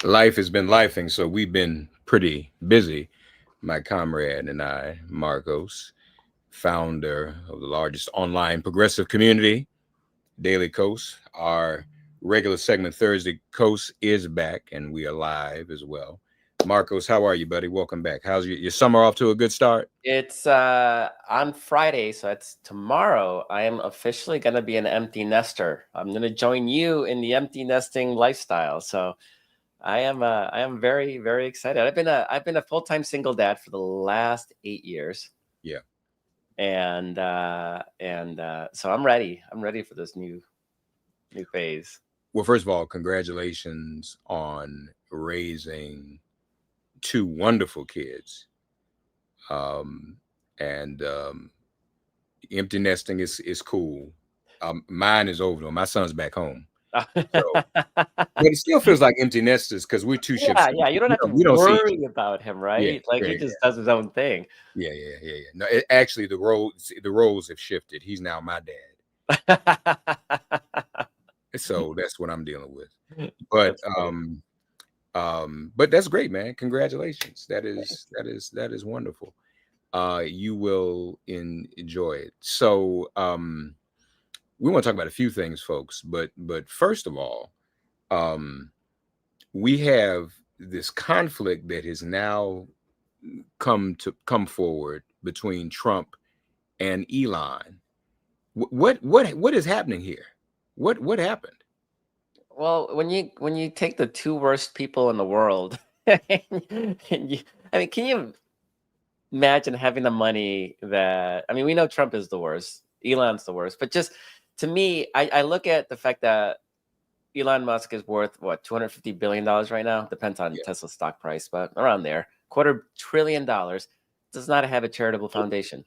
Life has been lifing, so we've been pretty busy. My comrade and I, Markos, founder of the largest online progressive community, Daily Coast. Our regular segment Thursday Coast is back, and we are live as well. Marcos, how are you, buddy? Welcome back. How's your summer off to a good start? It's on Friday, so it's tomorrow. I am officially gonna be an empty nester. I'm gonna join you in the empty nesting lifestyle. So I am very, very excited. I've been a full-time single dad for the last 8 years. Yeah. And so I'm ready. I'm ready for this new phase. Well, first of all, congratulations on raising two wonderful kids. Um, and empty nesting is cool. Mine is over though. My son's back home. So, but it still feels like empty nesters because we're two ships. Yeah, you don't have to We don't see each worry about him, other. Yeah, right? Like yeah, he just does his own thing. yeah. No, actually, the roles have shifted. He's now my dad, so that's what I'm dealing with. But That's funny. but that's great, man. Congratulations. That is wonderful. You will enjoy it. So we want to talk about a few things, folks. But first of all, um, we have this conflict that has now come forward between Trump and Elon. What is happening here? What happened? Well, when you take the two worst people in the world, and I mean, can you imagine having the money that? I mean, we know Trump is the worst, Elon's the worst, but just to me, I look at the fact that Elon Musk is worth what $250 billion right now. Depends on Yeah, Tesla's stock price, but around there, $250 billion does not have a charitable foundation.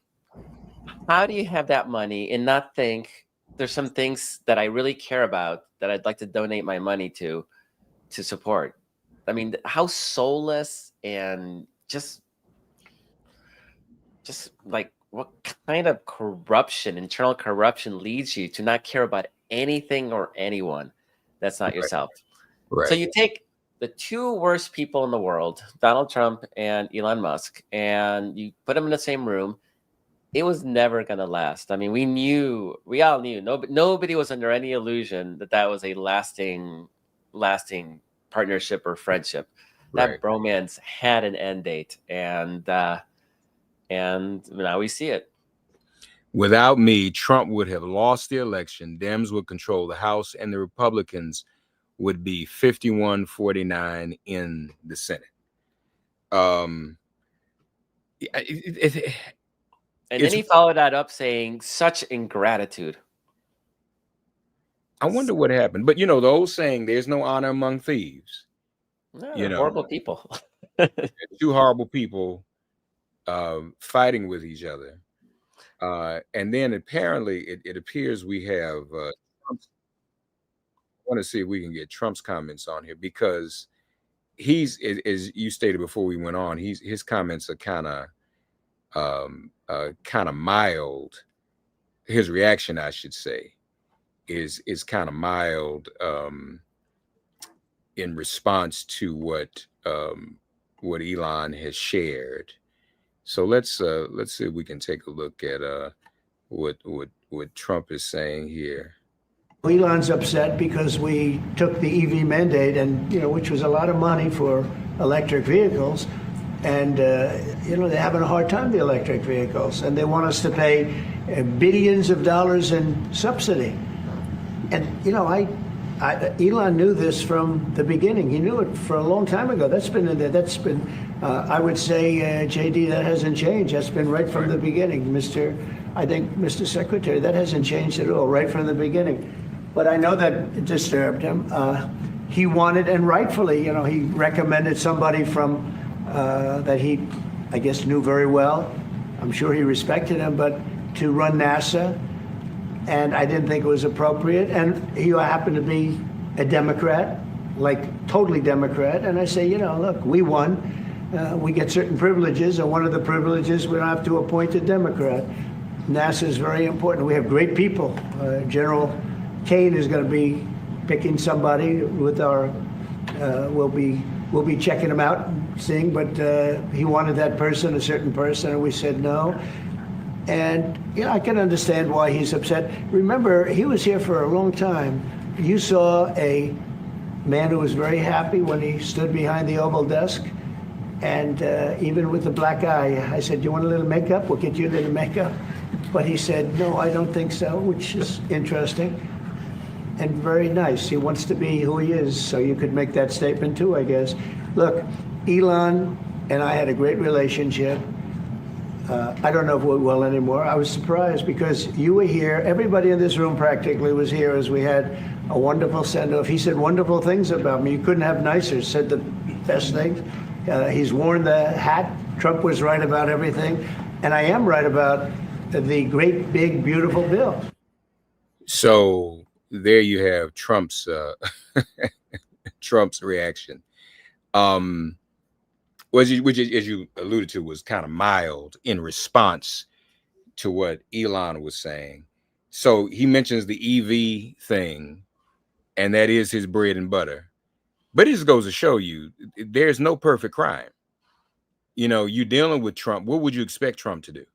How do you have that money and not think there's some things that I really care about that I'd like to donate my money to support? I mean, how soulless and just like what kind of corruption, internal corruption leads you to not care about anything or anyone that's not right, yourself? So right, you take the two worst people in the world, Donald Trump and Elon Musk, and you put them in the same room. It was never going to last. I mean, we all knew, nobody was under any illusion that that was a lasting partnership or friendship. right. That bromance had an end date, and now we see it. Without me, Trump would have lost the election. Dems would control the House, and the Republicans would be 51-49 in the Senate. Um, And then it's. he followed that up saying, "Such ingratitude." I wonder what happened. But the old saying, "There's no honor among thieves." No, You they're know, horrible people. two horrible people fighting with each other. And then apparently it appears we have Trump's, I want to see if we can get Trump's comments on here because as you stated before we went on, his comments are kind of mild. His reaction, I should say, is kind of mild in response to what Elon has shared. So let's see if we can take a look at what Trump is saying here. Elon's upset because we took the EV mandate, and which was a lot of money for electric vehicles, and they're having a hard time, the electric vehicles, and they want us to pay billions of dollars in subsidy. And Elon knew this from the beginning. He knew it for a long time ago. That's been in there. That's been, I would say, JD, that hasn't changed. That's been right from the beginning, Mr. Secretary. That hasn't changed at all, right from the beginning. But I know that it disturbed him. He wanted, and rightfully, he recommended somebody from that he, I guess, knew very well. I'm sure he respected him, but to run NASA. And I didn't think it was appropriate. And he happened to be a Democrat, like totally Democrat. And I say, look, we won. We get certain privileges. And one of the privileges, we don't have to appoint a Democrat. NASA is very important. We have great people. General Kane is going to be picking somebody with our we'll be checking him out and seeing. But he wanted that person, a certain person, and we said no. And I can understand why he's upset. Remember, he was here for a long time. You saw a man who was very happy when he stood behind the Oval desk. And even with the black eye, I said, "You want a little makeup? We'll get you a little makeup." But he said, "No, I don't think so," which is interesting and very nice. He wants to be who he is, so you could make that statement too, I guess. Look, Elon and I had a great relationship. I don't know if we're well anymore. I was surprised because you were here. Everybody in this room practically was here as we had a wonderful send-off. He said wonderful things about me. You couldn't have nicer. Said the best things. He's worn the hat. Trump was right about everything. And I am right about the great, big, beautiful bill. So there you have Trump's Trump's reaction. Which, as you alluded to, was kind of mild in response to what Elon was saying. So he mentions the EV thing, and that is his bread and butter. But it just goes to show you, there's no perfect crime. You're dealing with Trump. What would you expect Trump to do?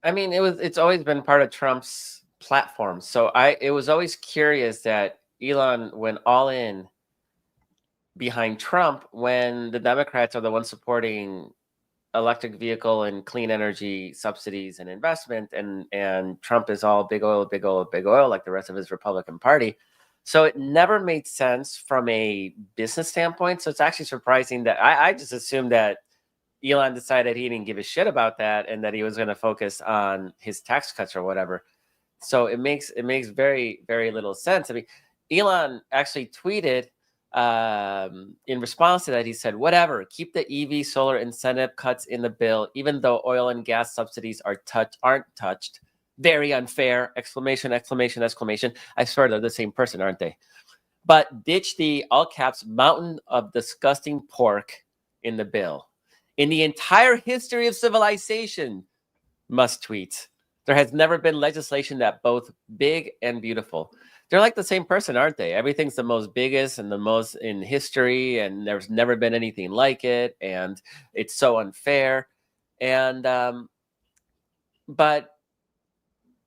I mean, it's always been part of Trump's platform. So it was always curious that Elon went all in behind Trump when the Democrats are the ones supporting electric vehicle and clean energy subsidies and investment, and Trump is all big oil, big oil, big oil, like the rest of his Republican Party. So it never made sense from a business standpoint. So it's actually surprising that I just assumed that Elon decided he didn't give a shit about that and that he was going to focus on his tax cuts or whatever. So it makes very, very little sense. I mean, Elon actually tweeted in response to that. He said, "Whatever, keep the EV solar incentive cuts in the bill, even though oil and gas subsidies aren't touched. Very unfair!" Exclamation, exclamation, exclamation. I swear they're the same person, aren't they? But ditch the all caps mountain of disgusting pork in the bill. In the entire history of civilization, Musk tweets, there has never been legislation that both big and beautiful. They're like the same person, aren't they? Everything's the most biggest and the most in history, and there's never been anything like it, and it's so unfair. And but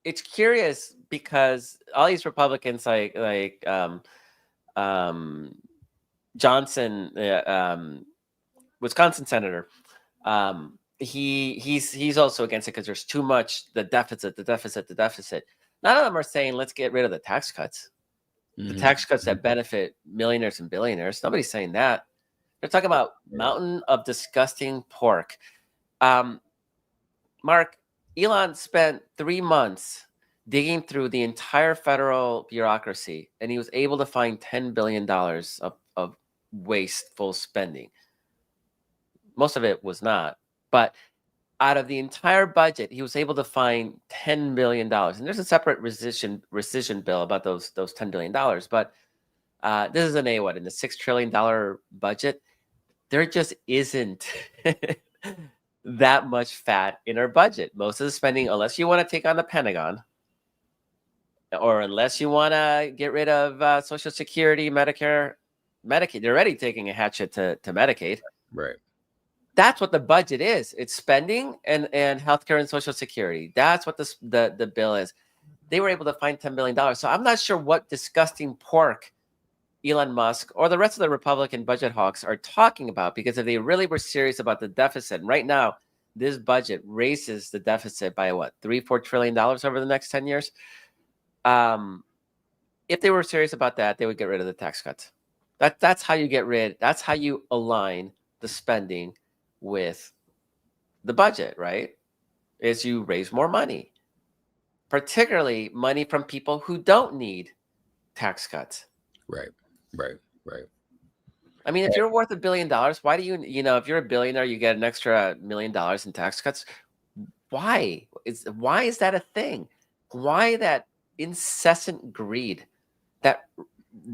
it's curious because all these Republicans, like Johnson, Wisconsin senator, he's also against it because there's too much the deficit. None of them are saying let's get rid of the tax cuts, the tax cuts that benefit millionaires and billionaires. Nobody's saying that. They're talking about mountain of disgusting pork. Mark, Elon spent 3 months digging through the entire federal bureaucracy, and he was able to find $10 billion of wasteful spending. Most of it was not, but out of the entire budget, he was able to find $10 billion. And there's a separate rescission bill about those $10 billion. But this is in the $6 trillion budget. There just isn't that much fat in our budget. Most of the spending, unless you want to take on the Pentagon, or unless you want to get rid of Social Security, Medicare, Medicaid. They're already taking a hatchet to Medicaid. Right. That's what the budget is. It's spending and healthcare and Social Security. That's what the bill is. They were able to find $10 billion. So I'm not sure what disgusting pork Elon Musk or the rest of the Republican budget hawks are talking about, because if they really were serious about the deficit, right now, this budget raises the deficit by what, $3-4 trillion over the next 10 years. If they were serious about that, they would get rid of the tax cuts. That's how you get rid. That's how you align the spending with the budget, right? Is you raise more money, particularly money from people who don't need tax cuts. Right. I mean, if you're worth $1 billion, why do if you're a billionaire, you get an extra $1 million in tax cuts? Why is that a thing? Why that incessant greed, that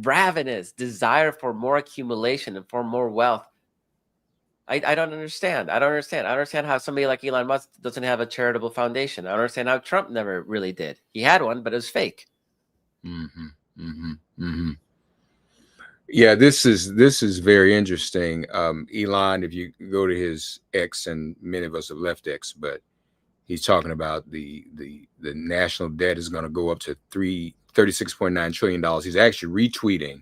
ravenous desire for more accumulation and for more wealth? I don't understand. I don't understand how somebody like Elon Musk doesn't have a charitable foundation. I don't understand how Trump never really did. He had one, but it was fake. Yeah, this is very interesting. Elon, if you go to his X, and many of us have left X, but he's talking about the national debt is going to go up to 36.9 trillion dollars. He's actually retweeting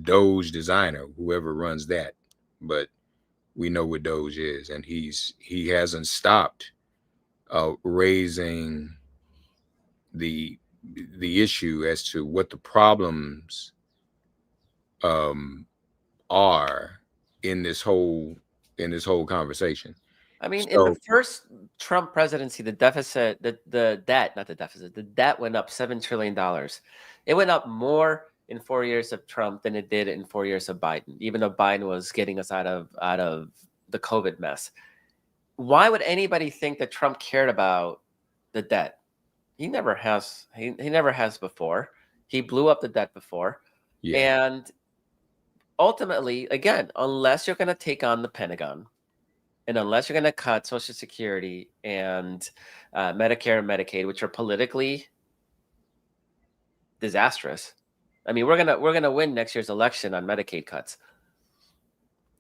Doge designer, whoever runs that, but we know what Doge is, and he hasn't stopped raising the the issue as to what the problems um, are in this whole conversation. I mean, in the So first Trump presidency, the deficit, the debt, not the deficit, the debt went up $7 trillion. It went up more in 4 years of Trump than it did in 4 years of Biden, even though Biden was getting us out of the COVID mess. Why would anybody think that Trump cared about the debt? He never has. He never has before. He blew up the debt before, yeah, and ultimately, again, unless you're going to take on the Pentagon, and unless you're going to cut Social Security and Medicare and Medicaid, which are politically disastrous, I mean, we're gonna win next year's election on Medicaid cuts.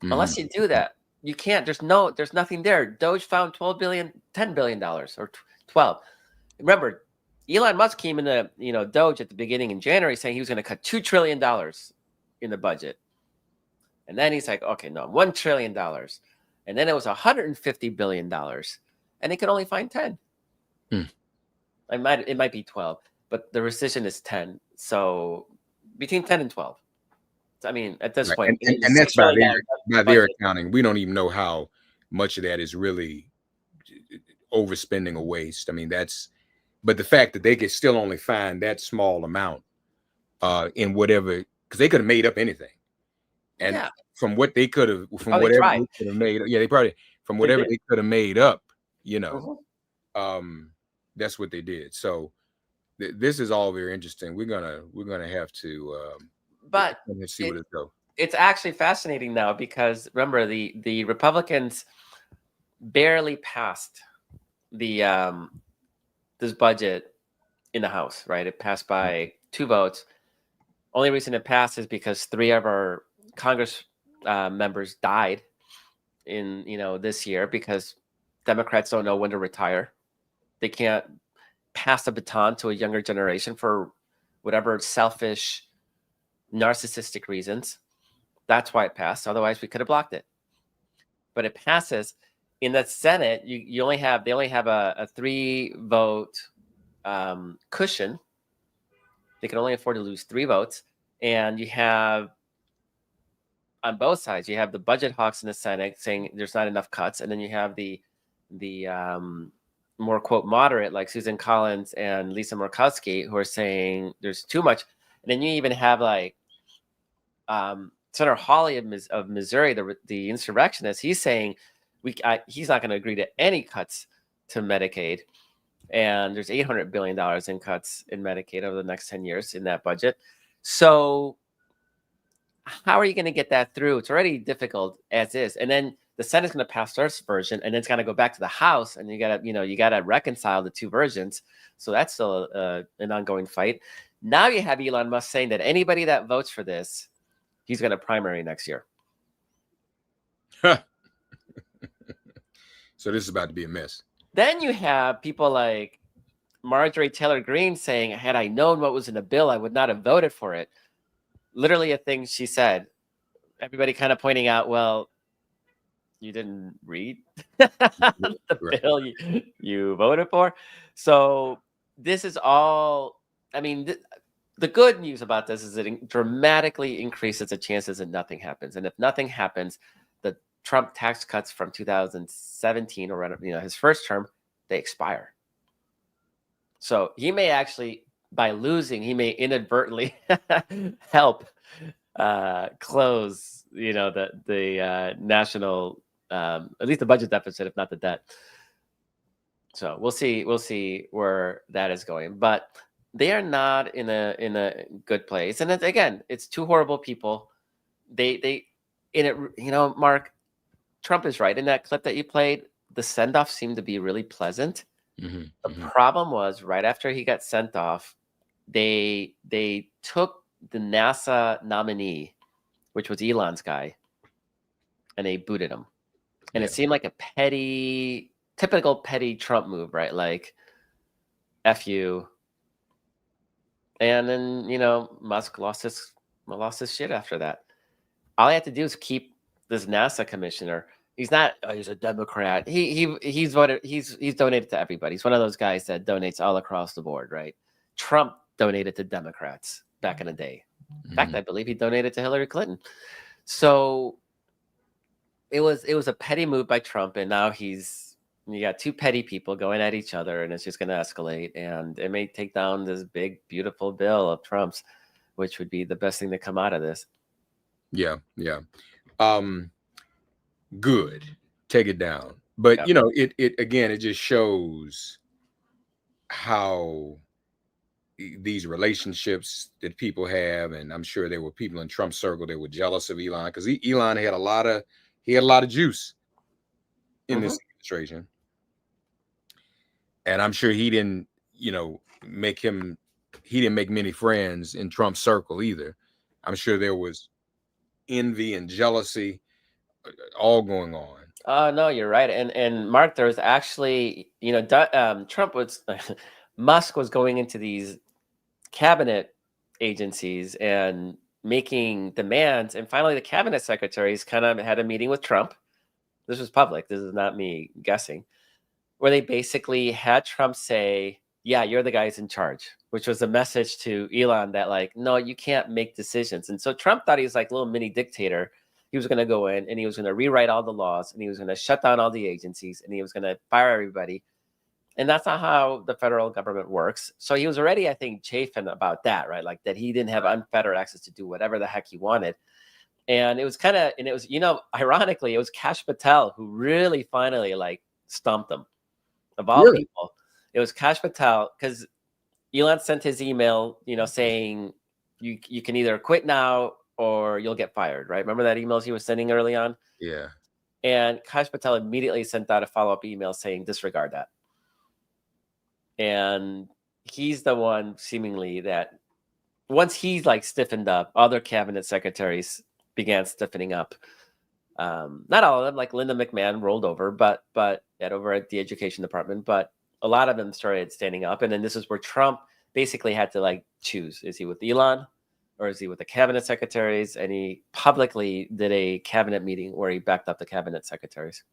hmm Unless you do that, you can't. There's nothing there. Doge found $10 billion or 12. Remember, Elon Musk came into Doge at the beginning in January saying he was going to cut $2 trillion in the budget, and then he's like, okay, no, $1 trillion, and then it was $150 billion, and he could only find 10. Mm. It might be 12, but the rescission is 10. So between 10 and 12. I mean, at this right, point, in the and $6 that's by trillion their budget. accounting. We don't even know how much of that is really overspending or waste. I mean, but the fact that they could still only find that small amount in whatever, because they could have made up anything. And Yeah. from what they could have, from Oh, they whatever tried. they could have made, yeah, they probably, from They whatever did. they could have made up, you know, Mhm. um, that's what they did. So this is all very interesting. We're gonna have to But see it what it goes. it's actually fascinating now because remember the Republicans barely passed the this budget in the House, right? It passed by 2 votes. Only reason it passed is because 3 of our Congress members died in this year because Democrats don't know when to retire. They can't pass the baton to a younger generation for whatever selfish, narcissistic reasons. That's why it passed. Otherwise, we could have blocked it. But it passes. In the Senate, they only have a 3 vote cushion. They can only afford to lose 3 votes, and you have on both sides. You have the budget hawks in the Senate saying there's not enough cuts, and then you have the more quote moderate like Susan Collins and Lisa Murkowski who are saying there's too much. And then you even have like Senator Hawley of Missouri, the insurrectionist. He's saying he's not going to agree to any cuts to Medicaid. And there's $800 billion in cuts in Medicaid over the next 10 years in that budget. So how are you going to get that through? It's already difficult as is. And then the Senate's going to pass their version, and then it's going to go back to the House, and you got to reconcile the 2 versions. So that's still an ongoing fight. Now you have Elon Musk saying that anybody that votes for this, he's going to primary next year. So this is about to be a mess. Then you have people like Marjorie Taylor Greene saying, had I known what was in the bill, I would not have voted for it. Literally a thing she said. Everybody kind of pointing out, well, you didn't read the Right. bill you voted for. So this is all, I mean, the good news about this is it dramatically increases the chances that nothing happens. And if nothing happens, the Trump tax cuts from 2017 or his first term, they expire. So he may actually, by losing, he may inadvertently help close, the national, at least the budget deficit, if not the debt. So we'll see where that is going. But they are not in a good place. And again, it's 2 horrible people. They in it, Mark, Trump is right in that clip that you played. The send off seemed to be really pleasant. The problem was right after he got sent off, they took the NASA nominee, which was Elon's guy, and they booted him. And it seemed like a typical petty Trump move, right? Like, F you. And then, Musk lost his shit after that. All he had to do is keep this NASA commissioner. He's a Democrat. He's voted. He's donated to everybody. He's one of those guys that donates all across the board, right? Trump donated to Democrats back in the day. In fact, I believe he donated to Hillary Clinton. So it was a petty move by Trump, and now you got two petty people going at each other, and it's just going to escalate, and it may take down this big, beautiful bill of Trump's, which would be the best thing to come out of this. Yeah. Good. Take it down. But it just shows how these relationships that people have, and I'm sure there were people in Trump's circle that were jealous of Elon, because Elon had a lot of juice in this administration. And I'm sure he didn't make many friends in Trump's circle either. I'm sure there was envy and jealousy all going on. Oh, no, you're right. And Mark, there was actually, Trump was, Musk was going into these cabinet agencies and making demands. And finally, the cabinet secretaries kind of had a meeting with Trump. This was public. This is not me guessing, where they basically had Trump say, yeah, you're the guys in charge, which was a message to Elon that, like, no, you can't make decisions. And so Trump thought he was like a little mini dictator. He was going to go in and he was going to rewrite all the laws, and he was going to shut down all the agencies, and he was going to fire everybody. And that's not how the federal government works. So he was already, I think, chafing about that, right? Like that he didn't have unfettered access to do whatever the heck he wanted. And it was ironically, it was Kash Patel who really finally like stumped him. Of all people, it was Kash Patel, because Elon sent his email, saying you can either quit now or you'll get fired, right? Remember that emails he was sending early on? Yeah. And Kash Patel immediately sent out a follow-up email saying disregard that. And he's the one seemingly that once he's like stiffened up, other cabinet secretaries began stiffening up. Not all of them, like Linda McMahon rolled over, but over at the education department, but a lot of them started standing up. And then this is where Trump basically had to like choose. Is he with Elon or is he with the cabinet secretaries? And he publicly did a cabinet meeting where he backed up the cabinet secretaries.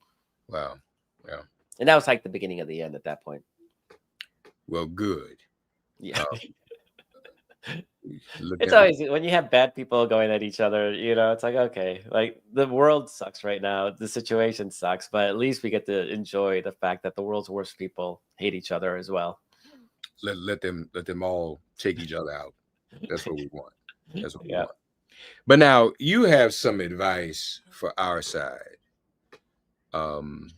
Wow. Yeah. And that was like the beginning of the end at that point. Well, good. Yeah. It's always when you have bad people going at each other, it's like, okay, like the world sucks right now. The situation sucks, but at least we get to enjoy the fact that the world's worst people hate each other as well. Let them all take each other out. That's what we want. That's what we want. But now you have some advice for our side. And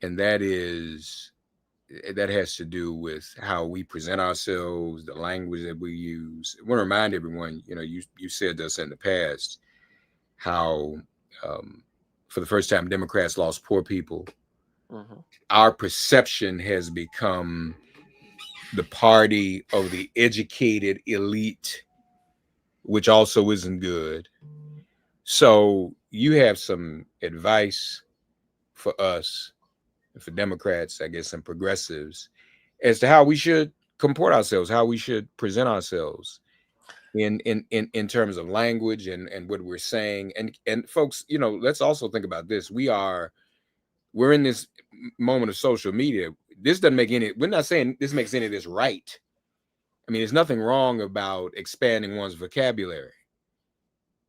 that has to do with how we present ourselves, the language that we use. I want to remind everyone, you said this in the past, how for the first time Democrats lost poor people. Mm-hmm. Our perception has become the party of the educated elite, which also isn't good. So you have some advice for us, for Democrats, I guess, and progressives, as to how we should comport ourselves, how we should present ourselves in terms of language and what we're saying. And folks, let's also think about this. We're in this moment of social media. This doesn't make we're not saying this makes any of this right. I mean, there's nothing wrong about expanding one's vocabulary,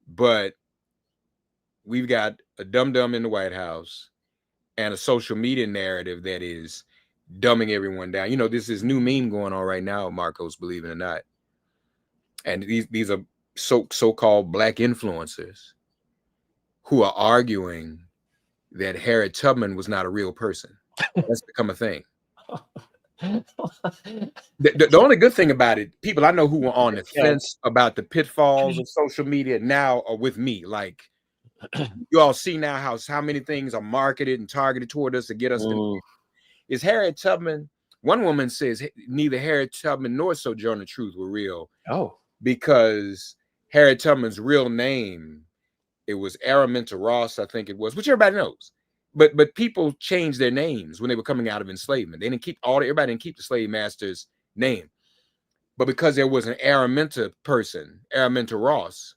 but we've got a dum-dum in the White House and a social media narrative that is dumbing everyone down. This is new meme going on right now, Markos, believe it or not. And these are so-called Black influencers who are arguing that Harriet Tubman was not a real person. That's become a thing. The only good thing about it, people I know who were on the fence about the pitfalls of social media now are with me. Like, you all see now how many things are marketed and targeted toward us to get us to. Is Harriet Tubman? One woman says neither Harriet Tubman nor Sojourner Truth were real. Oh. because Harriet Tubman's real name, it was Araminta Ross, I think it was, which everybody knows. But people changed their names when they were coming out of enslavement. They didn't keep everybody didn't keep the slave master's name. But because there was an Araminta person, Araminta Ross,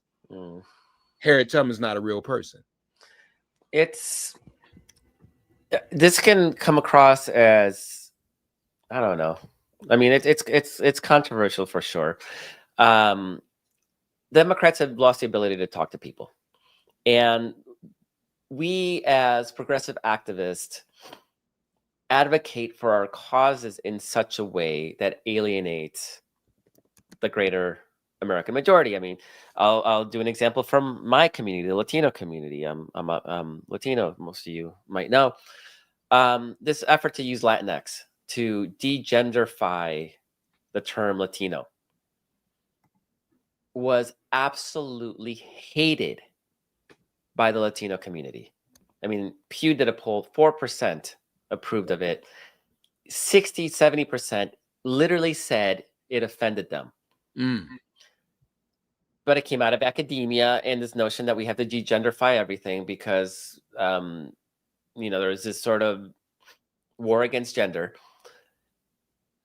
Harriet Tubman's not a real person. This can come across as, I don't know. I mean, it's controversial for sure. Democrats have lost the ability to talk to people, and we as progressive activists advocate for our causes in such a way that alienates the greater American majority. I mean, I'll do an example from my community, the Latino community. I'm Latino, most of you might know. This effort to use Latinx to degenderify the term Latino was absolutely hated by the Latino community. I mean, Pew did a poll, 4% approved of it. 60, 70% literally said it offended them. But it came out of academia and this notion that we have to degenderify everything because, there's this sort of war against gender.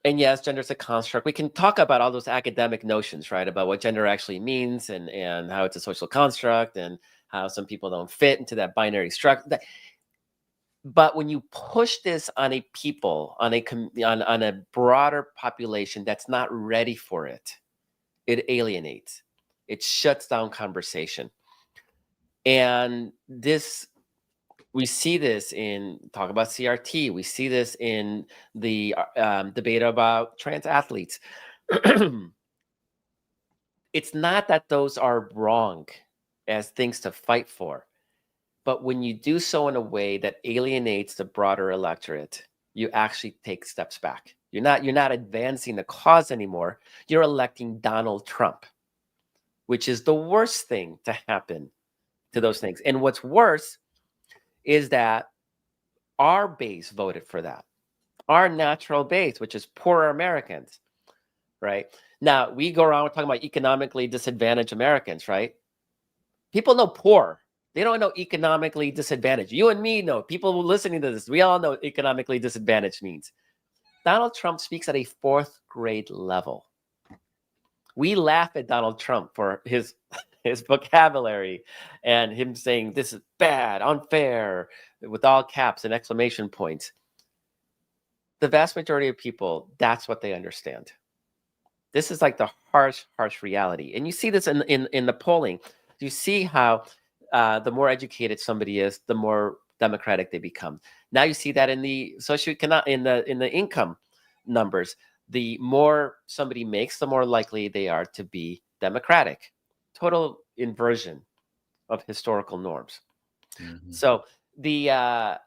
And yes, gender is a construct. We can talk about all those academic notions, right? About what gender actually means and how it's a social construct and how some people don't fit into that binary structure. But when you push this on a people, on a broader population that's not ready for it, it alienates. It shuts down conversation. And we see this in talk about CRT. We see this in the debate about trans athletes. It's not that those are wrong as things to fight for, but when you do so in a way that alienates the broader electorate, you actually take steps back. You're not advancing the cause anymore. You're electing Donald Trump, which is the worst thing to happen to those things. And what's worse is that our base voted for that. Our natural base, which is poorer Americans, right? Now, we go around talking about economically disadvantaged Americans, right? People know poor. They don't know economically disadvantaged. You and me know. People listening to this, we all know what economically disadvantaged means. Donald Trump speaks at a 4th grade level. We laugh at Donald Trump for his vocabulary and him saying this is bad, unfair, with all caps and exclamation points. The vast majority of people, that's what they understand. This is like the harsh reality. And you see this in the polling. You see how the more educated somebody is, the more democratic they become. Now you see that in the socioeconomic, in the income numbers. The more somebody makes, the more likely they are to be democratic. Total inversion of historical norms. Mm-hmm. So to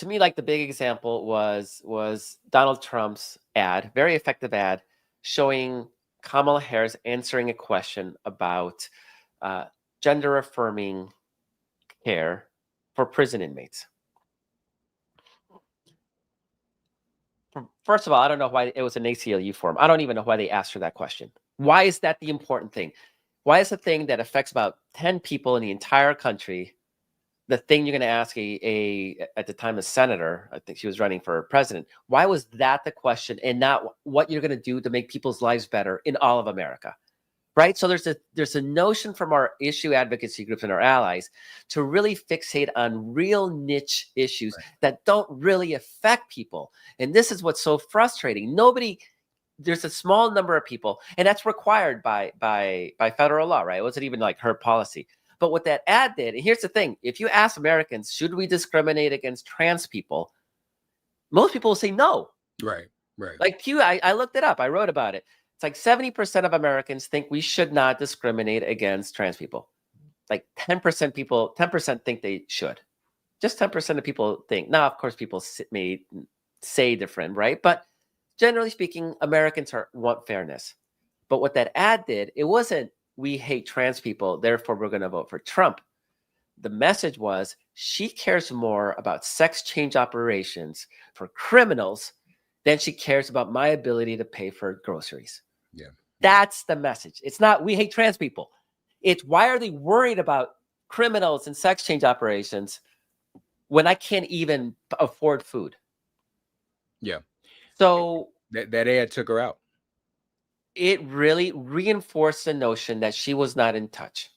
me, like the big example was Donald Trump's ad, very effective ad, showing Kamala Harris answering a question about gender affirming care for prison inmates. First of all, I don't know why it was an ACLU form. I don't even know why they asked her that question. Why is that the important thing? Why is the thing that affects about 10 people in the entire country the thing you're going to ask at the time a senator? I think she was running for president. Why was that the question and not what you're going to do to make people's lives better in all of America? Right? So there's a notion from our issue advocacy groups and our allies to really fixate on real niche issues that don't really affect people. And this is what's so frustrating. There's a small number of people, and that's required by federal law, right? It wasn't even like her policy. But what that ad did, and here's the thing, if you ask Americans, should we discriminate against trans people? Most people will say no. Right. Like Pew, I looked it up. I wrote about it. It's like 70% of Americans think we should not discriminate against trans people. Like 10% think they should. Just 10% of people think. Now, of course, people may say different, right? But generally speaking, Americans want fairness. But what that ad did, it wasn't we hate trans people, therefore we're going to vote for Trump. The message was she cares more about sex change operations for criminals than she cares about my ability to pay for groceries. Yeah. That's the message. It's not we hate trans people. It's why are they worried about criminals and sex change operations when I can't even afford food? Yeah. So That ad took her out. it really reinforced the notion that she was not in touch.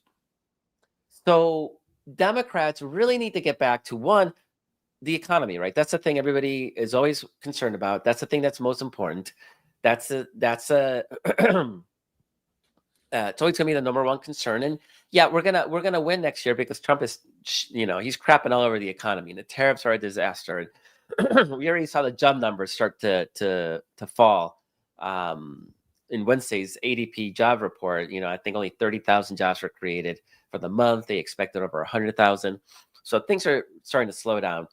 So Democrats really need to get back to one, the economy, right? That's the thing everybody is always concerned about. That's the thing that's most important. That's a it's always gonna be the number one concern. And yeah, we're gonna win next year because Trump is, he's crapping all over the economy, and the tariffs are a disaster. We already saw the job numbers start to fall. In Wednesday's ADP job report, I think only 30,000 jobs were created for the month. They expected over 100,000. So things are starting to slow down.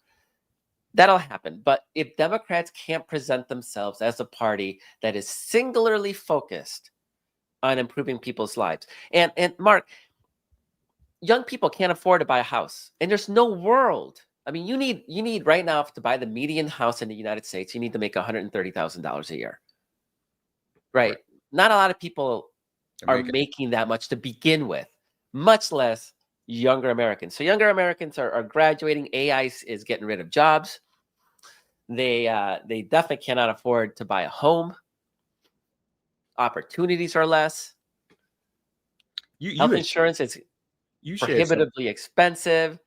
That'll happen. But if Democrats can't present themselves as a party that is singularly focused on improving people's lives, and Mark, young people can't afford to buy a house, and there's no world. I mean, you need right now to buy the median house in the United States, you need to make $130,000 a year. Right. Not a lot of people are making that much to begin with, much less younger Americans. So younger Americans are graduating. AI is getting rid of jobs. They definitely cannot afford to buy a home. Opportunities are less. Health insurance is prohibitively expensive.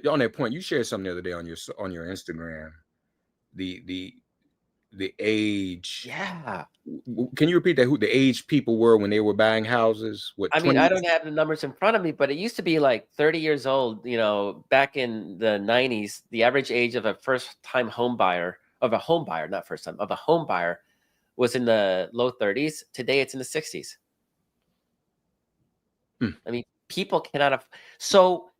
On that point, you shared something the other day on your Instagram. The age. Yeah. Can you repeat that? Who the age people were when they were buying houses? I mean, I don't have the numbers in front of me, but it used to be like 30 years old. Back in the 90s, the average age of a first-time home buyer, of a home buyer, was in the low 30s. Today, it's in the 60s. I mean, people cannot. So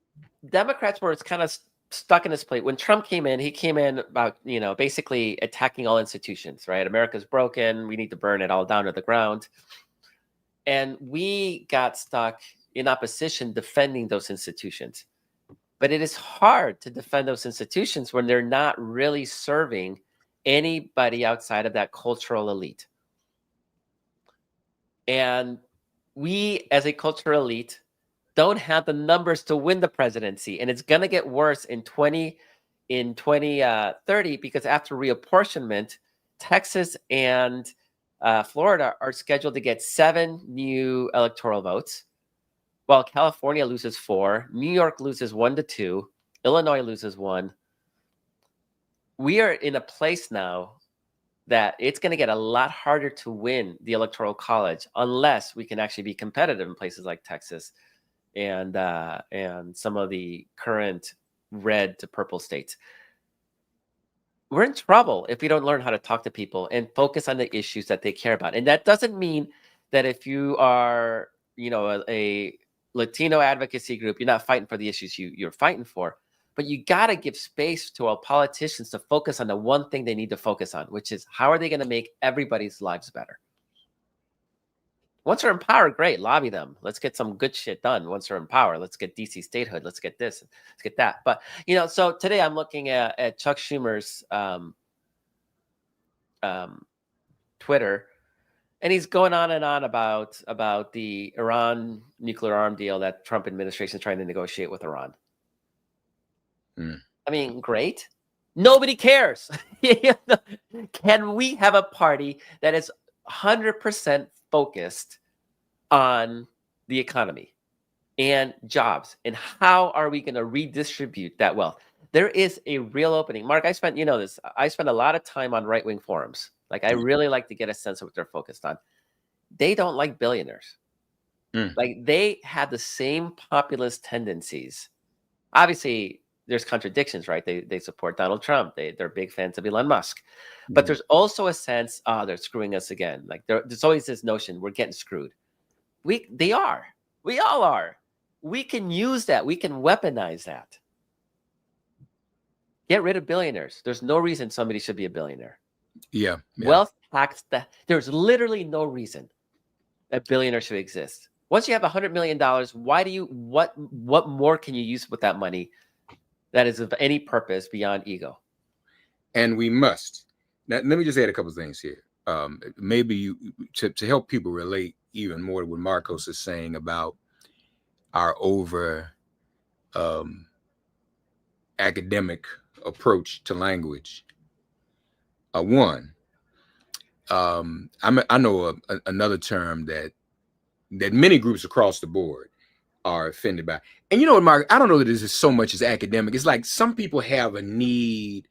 Democrats were kind of stuck in this place. When Trump came in, he came in about, basically attacking all institutions, right? America's broken. We need to burn it all down to the ground. And we got stuck in opposition defending those institutions. But it is hard to defend those institutions when they're not really serving anybody outside of that cultural elite. And we, as a cultural elite, don't have the numbers to win the presidency. And it's going to get worse in 2030 because after reapportionment, Texas and Florida are scheduled to get 7 new electoral votes, while California loses 4, New York loses 1 to 2, Illinois loses 1. We are in a place now that it's going to get a lot harder to win the Electoral College unless we can actually be competitive in places like Texas and some of the current red to purple states. We're in trouble if we don't learn how to talk to people and focus on the issues that they care about. And that doesn't mean that if you are, a Latino advocacy group, you're not fighting for the issues you're fighting for. But you got to give space to our politicians to focus on the one thing they need to focus on, which is how are they going to make everybody's lives better? Once they're in power, great, lobby them. Let's get some good shit done. Once they're in power, let's get DC statehood. Let's get this, let's get that. But, so today I'm looking at Chuck Schumer's Twitter, and he's going on and on about the Iran nuclear arm deal that Trump administration is trying to negotiate with Iran. I mean, great. Nobody cares. Can we have a party that is 100% focused on the economy and jobs, and how are we going to redistribute that wealth? There is a real opening. Mark, I spent a lot of time on right-wing forums. Like, I really like to get a sense of what they're focused on. They don't like billionaires. Like, they have the same populist tendencies. Obviously, there's contradictions, right? They support Donald Trump. They're big fans of Elon Musk. But there's also a sense, they're screwing us again. Like, there's always this notion we're getting screwed. They are. We all are. We can use that. We can weaponize that. Get rid of billionaires. There's no reason somebody should be a billionaire. Yeah. Wealth tax. There's literally no reason a billionaire should exist. Once you have $100 million, what more can you use with that money that is of any purpose beyond ego? And we must. Now, let me just add a couple of things here. maybe to help people relate even more to what Markos is saying about our over academic approach to language. One, I know another term that many groups across the board are offended by. And you know what, Mark? I don't know that this is so much as academic. It's like some people have a need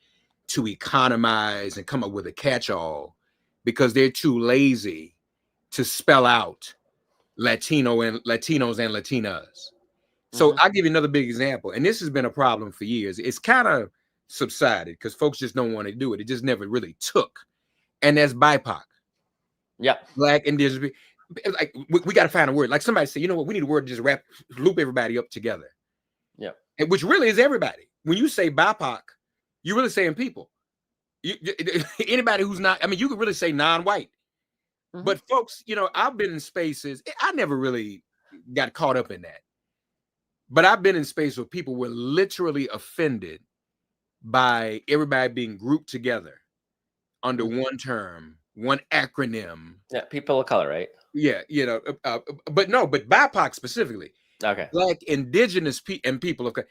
to economize and come up with a catch-all because they're too lazy to spell out Latinos and Latinas. So I'll give you another big example, and this has been a problem for years. It's kind of subsided because folks just don't want to do it. It just never really took, and that's BIPOC. Yeah, Black, Indigenous. Like we got to find a word. Like somebody said, you know what? We need a word to just loop everybody up together. Yeah, and which really is everybody. When you say BIPOC, you're really saying people. Anybody who's not. I mean, you could really say non-white. But folks, you know, I've been in spaces. I never really got caught up in that. But I've been in spaces where people were literally offended by everybody being grouped together under one term, one acronym. Yeah, people of color, right? Yeah, you know, but BIPOC specifically. Okay. Black, Indigenous and people of color.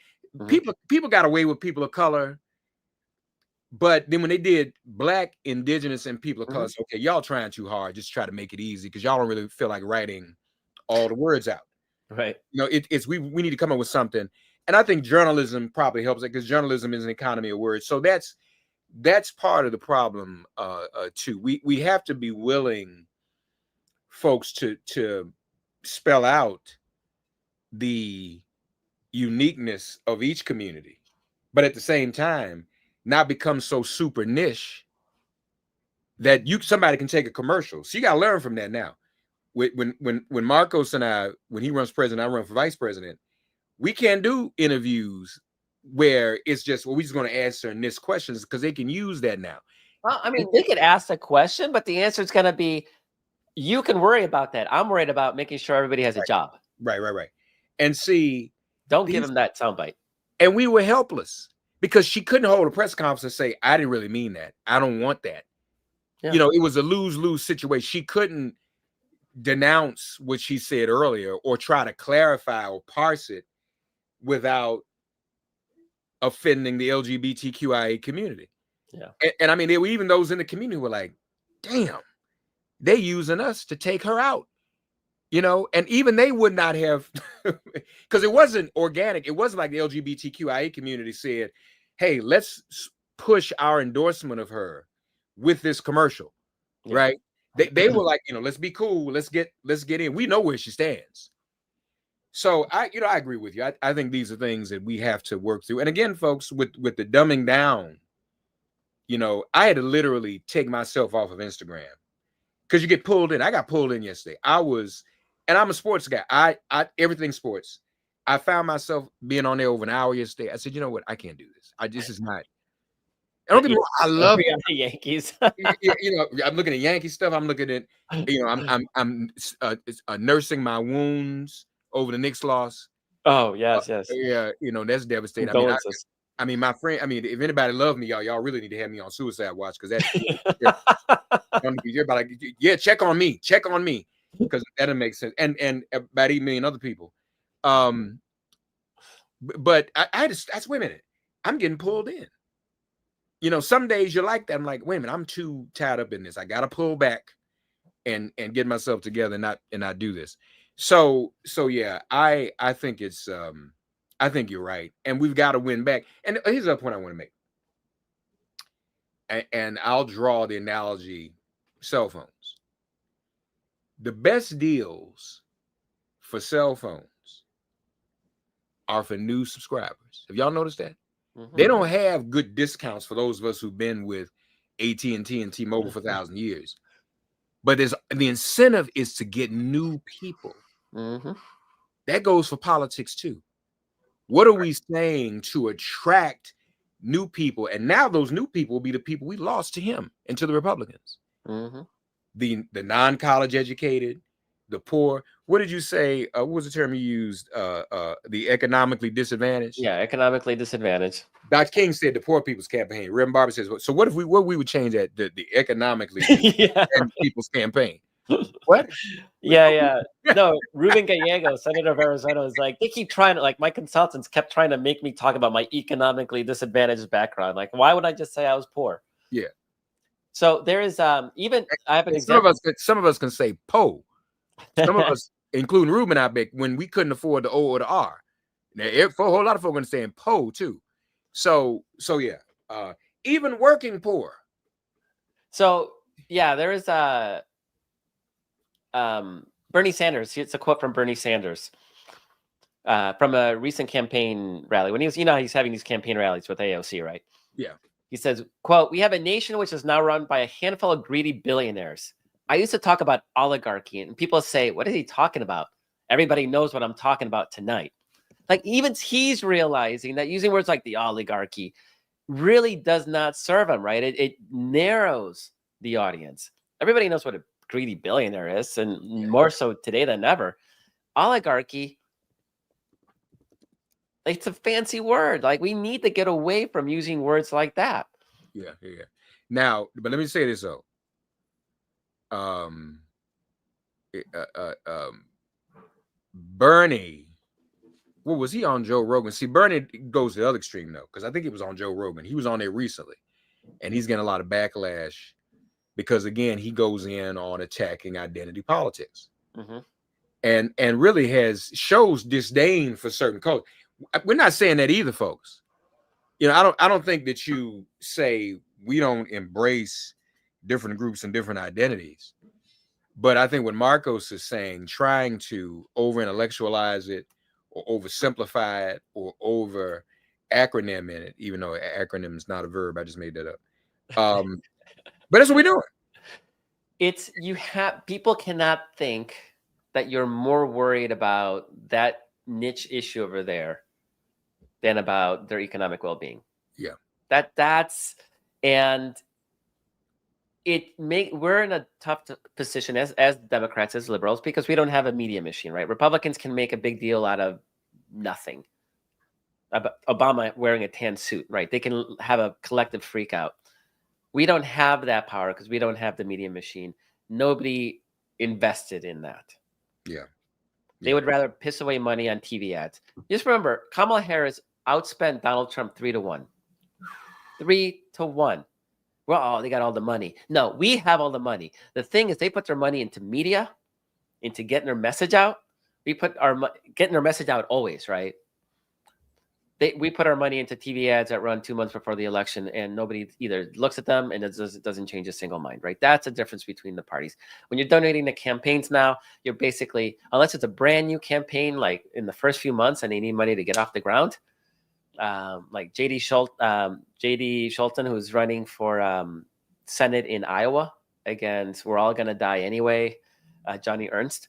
People got away with people of color. But then when they did Black, Indigenous, and people of color, okay, y'all trying too hard, just try to make it easy because y'all don't really feel like writing all the words out. Right. You know, it's we need to come up with something. And I think journalism probably helps it because journalism is an economy of words. So that's part of the problem too. We have to be willing, folks, to spell out the uniqueness of each community, but at the same time, not become so super niche that somebody can take a commercial. So you got to learn from that now. When Markos and I, when he runs president, I run for vice president, we can't do interviews where it's just, well, we're just going to answer this questions because they can use that now. Well, I mean, they could ask a question, but the answer is going to be, you can worry about that. I'm worried about making sure everybody has a job. Right. And see, don't give them that soundbite. And we were helpless because she couldn't hold a press conference and say, I didn't really mean that. I don't want that. Yeah. You know, it was a lose-lose situation. She couldn't denounce what she said earlier or try to clarify or parse it without offending the LGBTQIA community. Yeah. And I mean, there were even those in the community who were like, damn, they using us to take her out. You know, and even they would not have, because it wasn't organic. It wasn't like the LGBTQIA community said, hey, let's push our endorsement of her with this commercial, right? They were like, you know, let's be cool. Let's get in. We know where she stands. So I agree with you. I think these are things that we have to work through. And again, folks, with the dumbing down, you know, I had to literally take myself off of Instagram because you get pulled in. I got pulled in yesterday. And I'm a sports guy. I everything sports. I found myself being on there over an hour yesterday. I said, you know what? I can't do this. This is not. I don't get me wrong. I love the Yankees. You know, I'm looking at Yankee stuff. I'm looking at, you know, I'm nursing my wounds over the Knicks loss. Oh yes. Yeah, you know, that's devastating. I mean, my friend. I mean, if anybody love me, y'all really need to have me on suicide watch because that's. Everybody, yeah, check on me. Because that doesn't make sense, and about 8 million other people. But I just wait a minute, I'm getting pulled in. You know, some days you're like that. I'm like, wait a minute, I'm too tied up in this. I gotta pull back and get myself together and not do this. So yeah, I think it's I think you're right, and we've got to win back. And here's the point I want to make, and I'll draw the analogy: cell phones. The best deals for cell phones are for new subscribers. Have y'all noticed that? They don't have good discounts for those of us who've been with AT&T and T-Mobile for 1,000 years. But the incentive is to get new people. That goes for politics too. What are we saying to attract new people? And now those new people will be the people we lost to him and to the Republicans. The non-college educated, the poor. What did you say? What was the term you used? The economically disadvantaged. Yeah, economically disadvantaged. Dr. King said the poor people's campaign. Reverend Barber says, so what if we would change that the economically Yeah, disadvantaged people's campaign? What? yeah. No, Ruben Gallego, Senator of Arizona, is like, they keep trying to, like, my consultants kept trying to make me talk about my economically disadvantaged background. Like, why would I just say I was poor? Yeah. So there is even I have an Some example. of us can say po. Some of us, including Ruben, I bet, when we couldn't afford the O or the R. Now, for a whole lot of folks understand po too. So yeah. Even working poor. So yeah, there is Bernie Sanders. It's a quote from Bernie Sanders from a recent campaign rally when he was, he's having these campaign rallies with AOC, right? Yeah. He says, quote, "We have a nation which is now run by a handful of greedy billionaires. I used to talk about oligarchy, and people say, what is he talking about? Everybody knows what I'm talking about tonight." Like, even he's realizing that using words like the oligarchy really does not serve him, right? It narrows the audience. Everybody knows what a greedy billionaire is, and more so today than ever. Oligarchy, it's a fancy word. Like, we need to get away from using words like that. Yeah. Now, but let me say this though. Bernie, what was he on Joe Rogan? See, Bernie goes to the other extreme though, because I think he was on Joe Rogan. He was on there recently, and he's getting a lot of backlash because again, he goes in on attacking identity politics, and really shows disdain for certain cultures. We're not saying that either, folks. I don't think that you say we don't embrace different groups and different identities. But I think what Markos is saying, trying to over intellectualize it or oversimplify it or over acronym in it, even though acronym is not a verb, I just made that up. But that's what we're doing. People cannot think that you're more worried about that niche issue over there than about their economic well-being. Yeah. We're in a tough position as Democrats, as liberals, because we don't have a media machine, right? Republicans can make a big deal out of nothing. About Obama wearing a tan suit, right? They can have a collective freak out. We don't have that power because we don't have the media machine. Nobody invested in that. Yeah. They would rather piss away money on TV ads. Just remember, Kamala Harris outspent Donald Trump 3-1. 3-1. Well, they got all the money. No, we have all the money. The thing is, they put their money into media, into getting their message out. We put getting their message out always, right? We put our money into TV ads that run 2 months before the election, and nobody either looks at them and it doesn't change a single mind, right? That's the difference between the parties. When you're donating to campaigns now, you're basically, unless it's a brand new campaign, like in the first few months and they need money to get off the ground, like J.D. Schulten, who's running for Senate in Iowa against We're All Gonna Die Anyway, Johnny Ernst.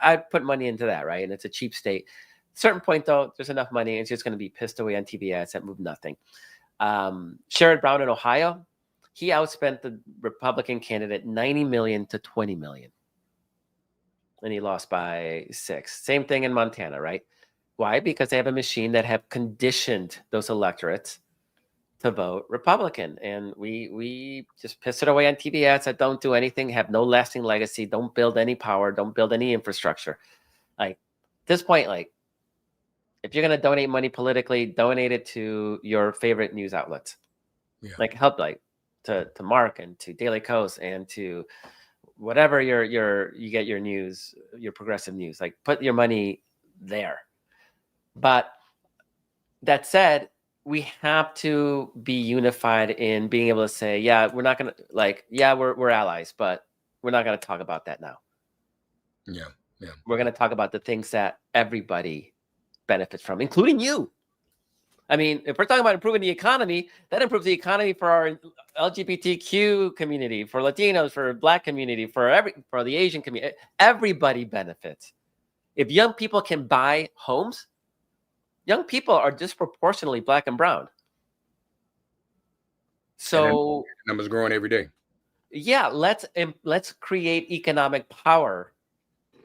I put money into that, right? And it's a cheap state. Certain point, though, there's enough money. It's just going to be pissed away on TV ads that move nothing. Sherrod Brown in Ohio, he outspent the Republican candidate $90 million to $20 million. And he lost by 6. Same thing in Montana, right? Why? Because they have a machine that have conditioned those electorates to vote Republican. And we just piss it away on TV ads that don't do anything, have no lasting legacy, don't build any power, don't build any infrastructure. Like, at this point, like, if you're going to donate money politically, donate it to your favorite news outlets. Yeah. Like, help, like, to Mark and to Daily Kos and to whatever you get your news, your progressive news. Like, put your money there. But that said, we have to be unified in being able to say, yeah, we're not going to, like, yeah, we're allies, but we're not going to talk about that now. Yeah. We're going to talk about the things that everybody benefits from, including you. I mean, if we're talking about improving the economy, that improves the economy for our LGBTQ community, for Latinos, for Black community, for the Asian community. Everybody benefits. If young people can buy homes, young people are disproportionately Black and brown. So and that number's growing every day. Yeah, let's create economic power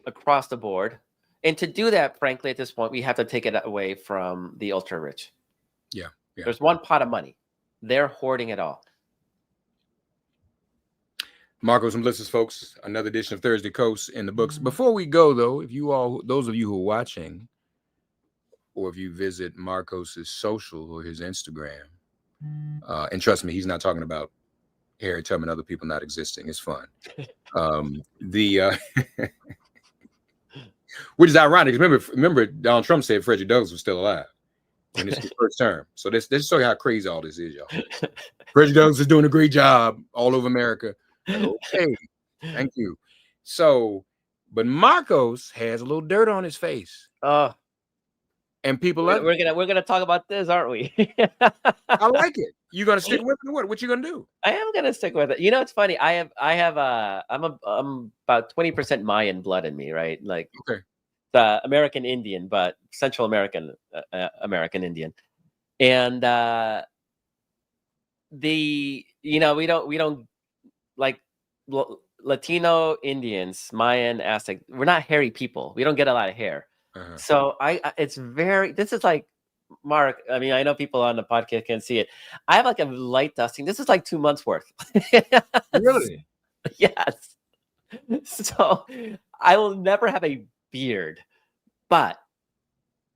across the board. And to do that, frankly, at this point, we have to take it away from the ultra rich. Yeah. There's one pot of money. They're hoarding it all. Markos and Bliss's folks, another edition of Thursday Coast in the books. Before we go, though, if you all, those of you who are watching, or if you visit Markos's social or his Instagram, and trust me, he's not talking about Harry Tubman, other people not existing. It's fun. Which is ironic. Remember, Donald Trump said Frederick Douglass was still alive in his first term. So this show you how crazy all this is, y'all. Frederick Douglass is doing a great job all over America. Okay, thank you. So, but Markos has a little dirt on his face. And people we're gonna talk about this, aren't we? I like it. You gonna stick with it? What you gonna do? I am gonna stick with it. You know, it's funny. I'm about 20% Mayan blood in me, right? Like, okay, the American Indian, but Central American Indian, and we don't like Latino Indians, Mayan, Aztec. We're not hairy people. We don't get a lot of hair. So this is like, Mark, I mean, I know people on the podcast can't see it. I have like a light dusting. This is like 2 months worth. Really? Yes. So I will never have a beard, but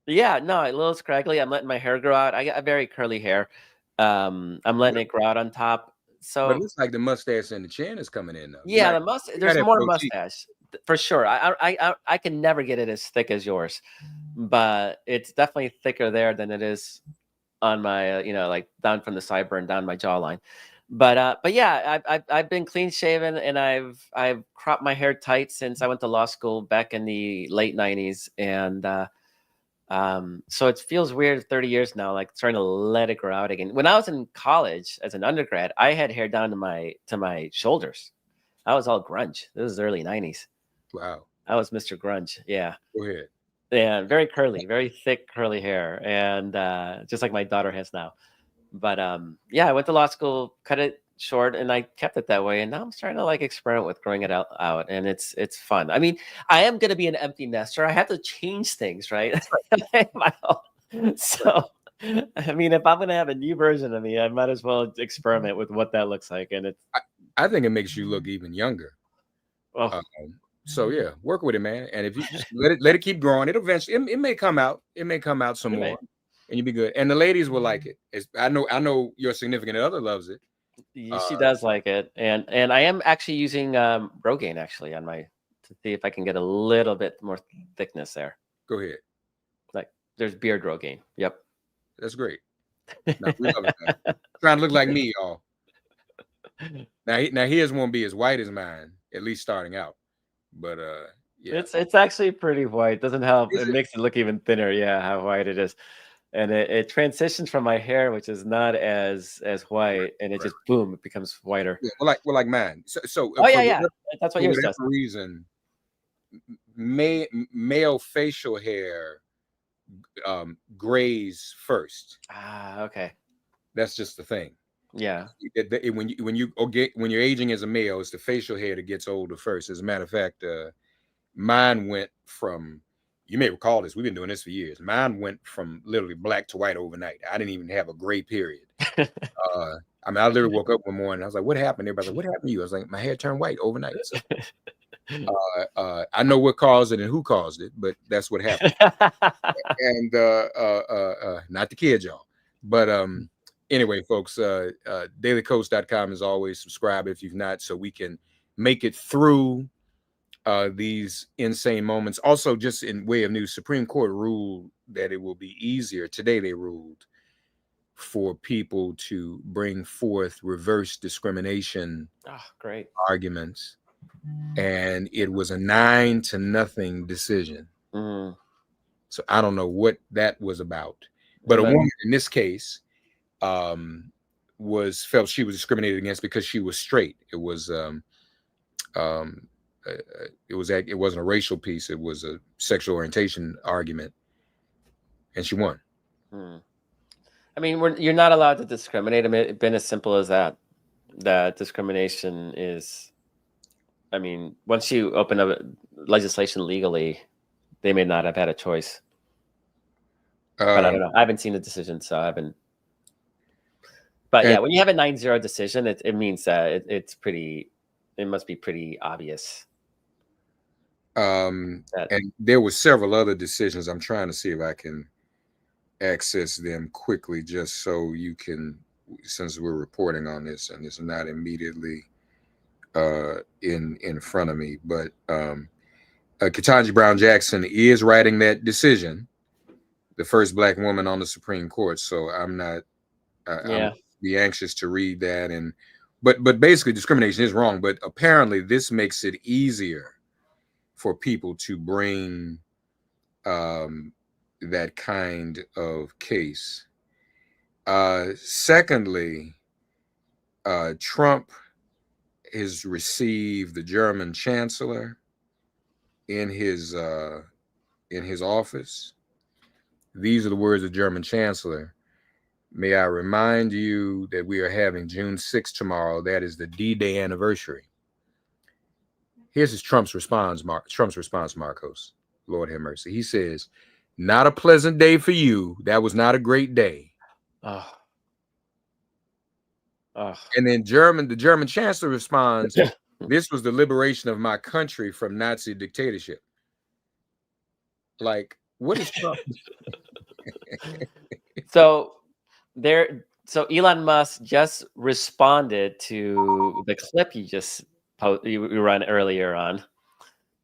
yeah, no, a little scraggly. I'm letting my hair grow out. I got a very curly hair. I'm letting it grow out on top. So but it looks like the mustache and the chin is coming in though. Yeah, the mustache. There's more mustache for sure. I can never get it as thick as yours, but it's definitely thicker there than it is on my like down from the sideburn down my jawline. But yeah, I've been clean shaven and I've cropped my hair tight since I went to law school back in the late 90s, and so it feels weird 30 years now, like trying to let it grow out again. When I was in college as an undergrad, I had hair down to my shoulders. I was all grunge. This was early 90s. Wow. I was Mr. Grunge. Yeah. Go ahead. Yeah, very curly, very thick curly hair, and just like my daughter has now. But yeah, I went to law school, cut it short, and I kept it that way. And now I'm starting to like experiment with growing it out, and it's fun. I mean, I am going to be an empty nester. I have to change things, right? So, I mean, if I'm going to have a new version of me, I might as well experiment with what that looks like. And I think it makes you look even younger. Oh. So yeah, work with it, man. And if you just let it keep growing, it'll eventually it may come out. It may come out some more, and you'll be good. And the ladies will like it. I know your significant other loves it. She does like it, and I am actually using Rogaine actually on my to see if I can get a little bit more thickness there. Go ahead. Like there's beard Rogaine. Yep, that's great. No, we love it, man. Trying to look like me, y'all. Now his won't be as white as mine, at least starting out. But yeah, it's actually pretty white. Doesn't help. It makes it look even thinner. Yeah, how white it is. And it transitions from my hair, which is not as white, and it just boom, it becomes whiter. Yeah, well, like mine. So oh yeah, that's what yours does. For whatever reason, male facial hair grays first. Ah, okay. That's just the thing. Yeah. When you're aging as a male, it's the facial hair that gets older first. As a matter of fact, mine went from, you may recall this, we've been doing this for years. Mine went from literally black to white overnight. I didn't even have a gray period. I mean, I literally woke up one morning. I was like, "What happened?" Everybody's like, "What happened to you?" I was like, "My hair turned white overnight." So, I know what caused it and who caused it, but that's what happened. And not the kids, y'all. But anyway, folks, dailycoast.com is always subscribe if you've not, so we can make it through these insane moments. Also, just in way of news, Supreme Court ruled that it will be easier. Today they ruled for people to bring forth reverse discrimination great arguments. And it was a 9-0 decision. So I don't know what that was about. But a woman in this case felt she was discriminated against because she was straight. It wasn't a racial piece. It was a sexual orientation argument, and she won. I mean, you're not allowed to discriminate. I mean, it's been as simple as that. That discrimination is, I mean, once you open up legislation legally, they may not have had a choice. But I don't Um, know. I haven't seen the decision, so I haven't. But and yeah, when you have a 9-0 decision, it means that it's pretty. It must be pretty obvious that. and there were several other decisions. I'm trying to see if I can access them quickly, just so you can, since we're reporting on this and it's not immediately in front of me, but Ketanji Brown Jackson is writing that decision, the first Black woman on the Supreme Court. So I'm not. I'm be anxious to read that, but basically discrimination is wrong. But apparently this makes it easier for people to bring that kind of case. Secondly, Trump has received the German chancellor in his office. These are the words of the German chancellor. May I remind you that we are having June 6th tomorrow. That is the D-Day anniversary. Here's Trump's response, Markos. Lord have mercy. He says, not a pleasant day for you. That was not a great day. Oh. And then the German chancellor responds, this was the liberation of my country from Nazi dictatorship. Like, what is Trump? So Elon Musk just responded to the clip you ran earlier on.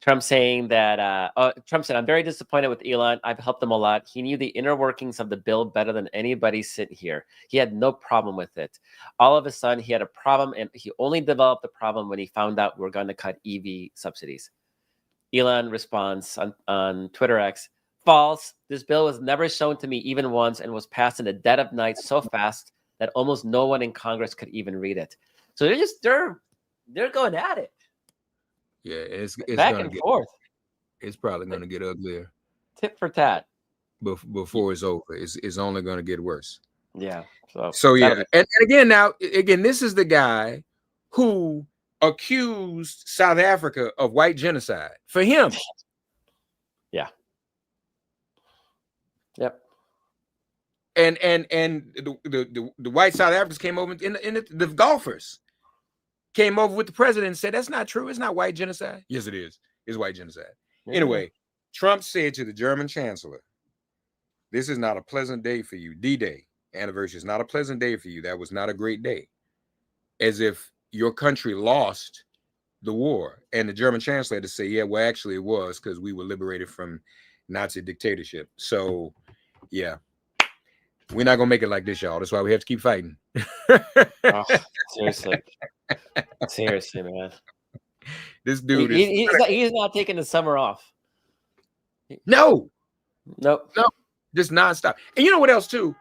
Trump saying that Trump said, "I'm very disappointed with Elon. I've helped him a lot. He knew the inner workings of the bill better than anybody sitting here. He had no problem with it. All of a sudden, he had a problem, and he only developed the problem when he found out we're going to cut EV subsidies." Elon responds on Twitter X, "False. This bill was never shown to me even once and was passed in the dead of night so fast that almost no one in Congress could even read it." So they're going at it. Yeah, it's back and forth. It's probably going to get uglier. Tit for tat. Before it's over, it's only going to get worse. Yeah. So yeah, and again, this is the guy who accused South Africa of white genocide. For him. Yeah. Yep. And the white South Africans came over in the golfers came over with the president and said, that's not true. It's not white genocide. Yes, it is. It's white genocide. Yeah. Anyway, Trump said to the German chancellor, this is not a pleasant day for you. D-Day anniversary is not a pleasant day for you. That was not a great day. As if your country lost the war. And the German chancellor had to say, yeah, well, actually it was, because we were liberated from Nazi dictatorship. So, yeah. We're not going to make it like this, y'all. That's why we have to keep fighting. Oh, seriously. Seriously, man. This dude he's not taking the summer off. No. Nope. No. Just nonstop. And you know what else, too?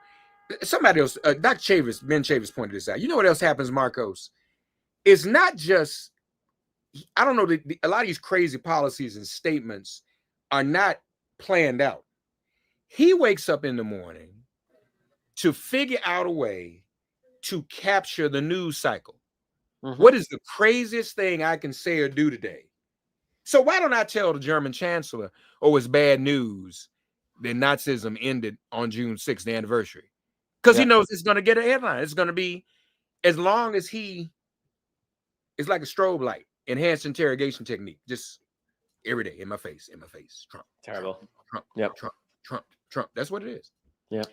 Somebody else, Ben Chavis pointed this out. You know what else happens, Markos? It's not just, I don't know, a lot of these crazy policies and statements are not planned out. He wakes up in the morning to figure out a way to capture the news cycle. Mm-hmm. What is the craziest thing I can say or do today? So why don't I tell the German chancellor, oh, it's bad news that Nazism ended on June 6th, the anniversary? Because he knows it's going to get a headline. It's going to be, as long as it's like a strobe light, enhanced interrogation technique, just every day in my face, Trump. Terrible. Trump. That's what it is. Yeah.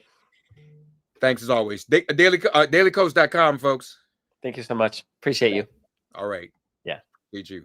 Thanks as always. Dailycoast.com, folks. Thank you so much. Appreciate you. All right. Yeah. Appreciate you.